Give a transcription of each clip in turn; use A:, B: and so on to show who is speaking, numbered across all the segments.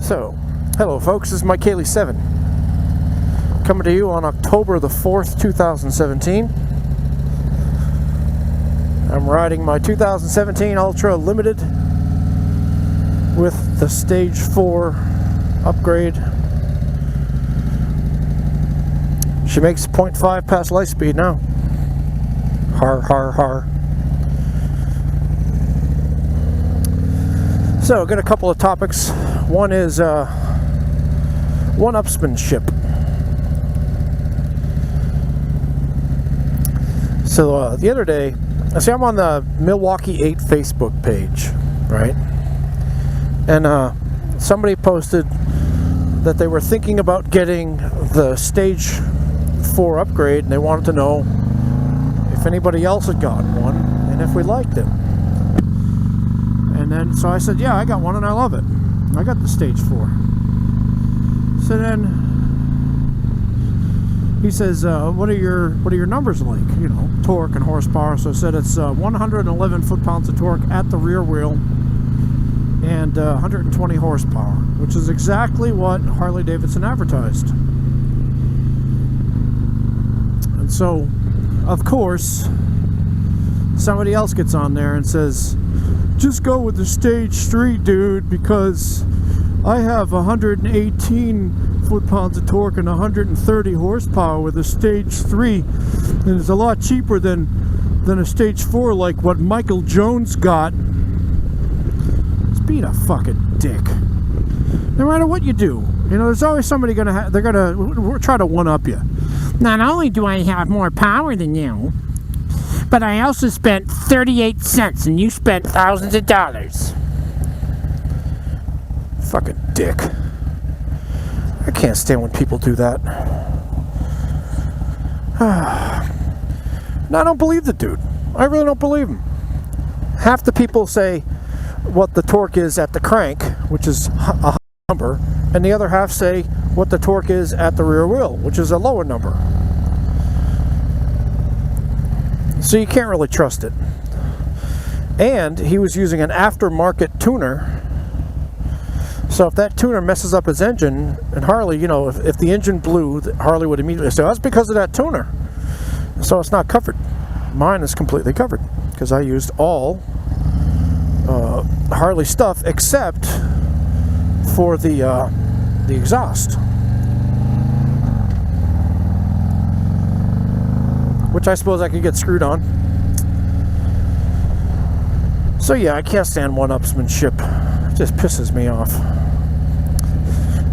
A: So, hello folks, this is Mike Haley 7 coming to you on October the 4th, 2017. I'm riding my 2017 Ultra Limited with the Stage 4 upgrade. She makes 0.5 past light speed now. Har, har, har. So, got a couple of topics. One is one-upsmanship. So the other day, see, I'm on the Milwaukee 8 Facebook page, right? And somebody posted that they were thinking about getting the Stage 4 upgrade, and they wanted to know if anybody else had gotten one and if we liked it. And then, so I said, yeah, I got one and I love it. I got the Stage 4. So then he says, what are your numbers like? You know, torque and horsepower. So I said it's 111 foot-pounds of torque at the rear wheel and 120 horsepower, which is exactly what Harley-Davidson advertised. And so, of course, somebody else gets on there and says, just go with the Stage 3, dude, because I have 118 foot-pounds of torque and 130 horsepower with a Stage 3, and it's a lot cheaper than a Stage 4 like what Michael Jones got. Just being a fucking dick. No matter what you do, you know, there's always somebody they're gonna try to one-up you. Not only do I have more power than you, but I also spent 38 cents and you spent thousands of dollars. Fucking dick. I can't stand when people do that. No, I don't believe the dude. I really don't believe him. Half the people say what the torque is at the crank, which is a high number, and the other half say what the torque is at the rear wheel, which is a lower number. So you can't really trust it. And he was using an aftermarket tuner. So if that tuner messes up his engine, and Harley, you know, if the engine blew, Harley would immediately say, that's because of that tuner. So it's not covered. Mine is completely covered because I used all Harley stuff except for the exhaust, which I suppose I could get screwed on. So yeah, I can't stand one-upsmanship. It just pisses me off.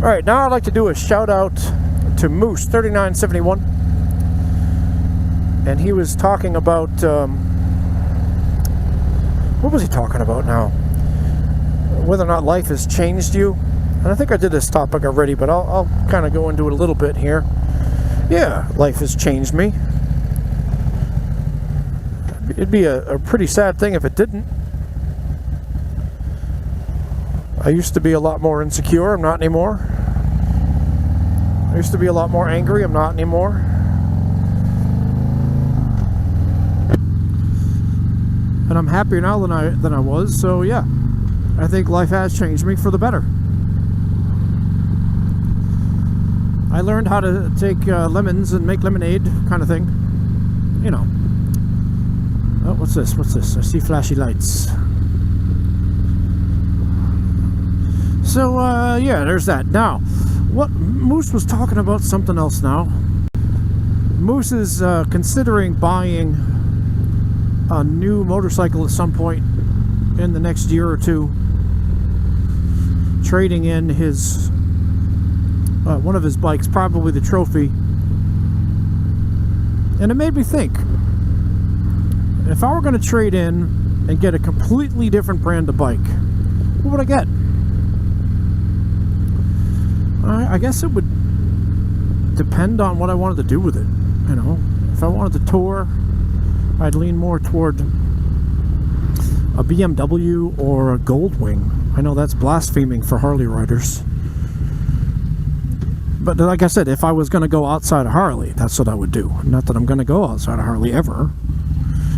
A: Alright, now I'd like to do a shout out to Moose3971. And he was talking about, what was he talking about now? Whether or not life has changed you. And I think I did this topic already, but I'll kind of go into it a little bit here. Yeah, life has changed me. It'd be a pretty sad thing if it didn't. I used to be a lot more insecure. I'm not anymore. I used to be a lot more angry. I'm not anymore. And I'm happier now than I was. So yeah, I think life has changed me for the better. I learned how to take lemons and make lemonade, kind of thing. You know. Oh, what's this? What's this? I see flashy lights. So, yeah, there's that. Now, what Moose was talking about something else now. Moose is considering buying a new motorcycle at some point in the next year or two. Trading in his one of his bikes, probably the Trophy. And it made me think. If I were going to trade in and get a completely different brand of bike, what would I get? I guess it would depend on what I wanted to do with it. You know, if I wanted to tour, I'd lean more toward a BMW or a Goldwing. I know that's blaspheming for Harley riders. But like I said, if I was going to go outside of Harley, that's what I would do. Not that I'm going to go outside of Harley ever,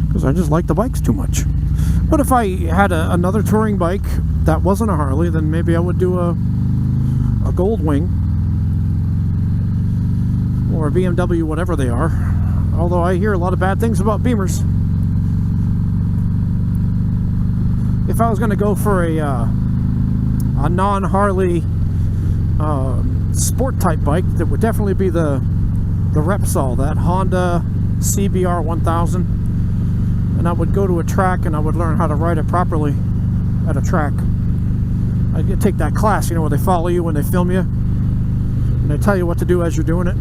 A: because I just like the bikes too much. But if I had another touring bike that wasn't a Harley, then maybe I would do a a Gold Wing or a BMW, whatever they are. Although I hear a lot of bad things about Beamers. If I was going to go for a non-Harley sport type bike, that would definitely be the Repsol, that Honda CBR 1000. And I would go to a track and I would learn how to ride it properly at a track. I'd take that class, you know, where they follow you when they film you and they tell you what to do as you're doing it.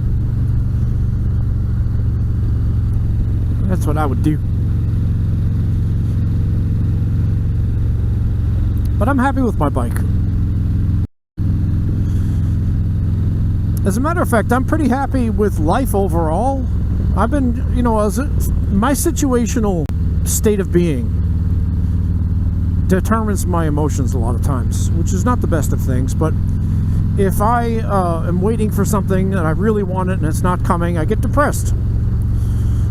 A: That's what I would do. But I'm happy with my bike. As a matter of fact, I'm pretty happy with life overall. I've been, you know, my situational state of being determines my emotions a lot of times, which is not the best of things. But if I am waiting for something and I really want it and it's not coming, I get depressed.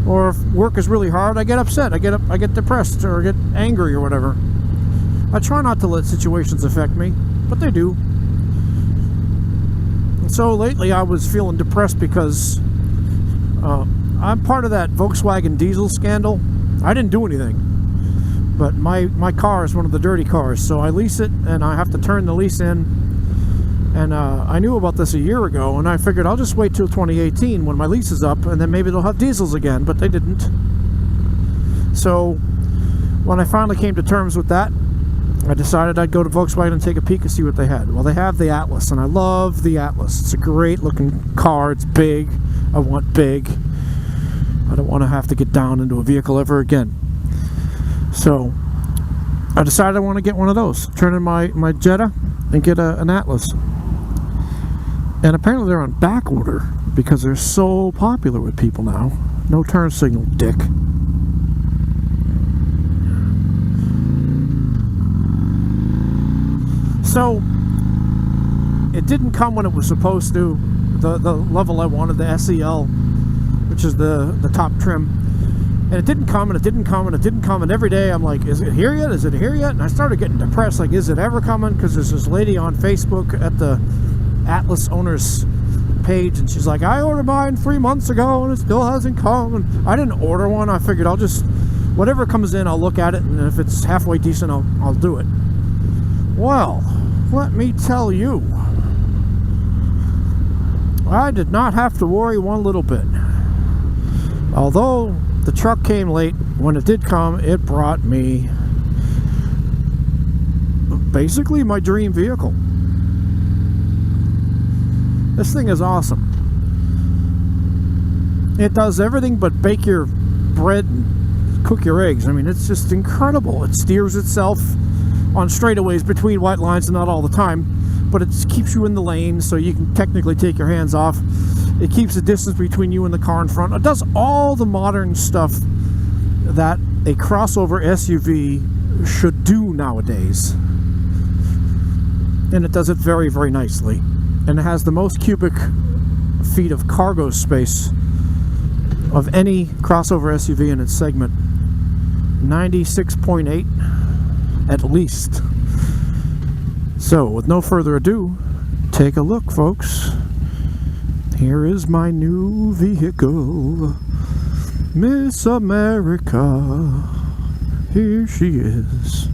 A: Or if work is really hard, I get upset, I get depressed or get angry or whatever. I try not to let situations affect me, but they do. And so lately I was feeling depressed because I'm part of that Volkswagen diesel scandal. I didn't do anything, but my car is one of the dirty cars, so I lease it and I have to turn the lease in. And I knew about this a year ago, and I figured I'll just wait till 2018 when my lease is up, and then maybe they'll have diesels again, but they didn't. So when I finally came to terms with that, I decided I'd go to Volkswagen and take a peek and see what they had. Well, they have the Atlas, and I love the Atlas. It's a great looking car. It's big. I want big. I don't want to have to get down into a vehicle ever again. So I decided I want to get one of those. Turn in my Jetta and get an Atlas. And apparently they're on back order because they're so popular with people now. No turn signal, dick. So it didn't come when it was supposed to. The level I wanted, the SEL, which is the top trim. And it didn't come, and it didn't come, and it didn't come, and every day I'm like, is it here yet? Is it here yet? And I started getting depressed, like, is it ever coming? Because there's this lady on Facebook at the Atlas owners page, and she's like, I ordered mine 3 months ago, and it still hasn't come. And I didn't order one. I figured I'll just, whatever comes in, I'll look at it, and if it's halfway decent, I'll do it. Well, let me tell you, I did not have to worry one little bit. Although the truck came late, when it did come, it brought me basically my dream vehicle. This thing is awesome. It does everything but bake your bread and cook your eggs. I mean, it's just incredible. It steers itself on straightaways between white lines, and not all the time, but it keeps you in the lane so you can technically take your hands off. It keeps the distance between you and the car in front. It does all the modern stuff that a crossover SUV should do nowadays. And it does it very, very nicely. And it has the most cubic feet of cargo space of any crossover SUV in its segment. 96.8 at least. So, with no further ado, take a look, folks. Here is my new vehicle, Miss America. Here she is.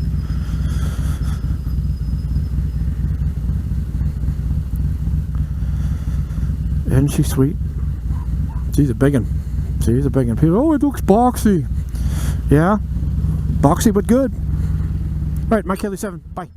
A: Isn't she sweet? She's a big one. She's a big one. People, oh, it looks boxy. Yeah, boxy but good. All right, Mike Kelly 7. Bye.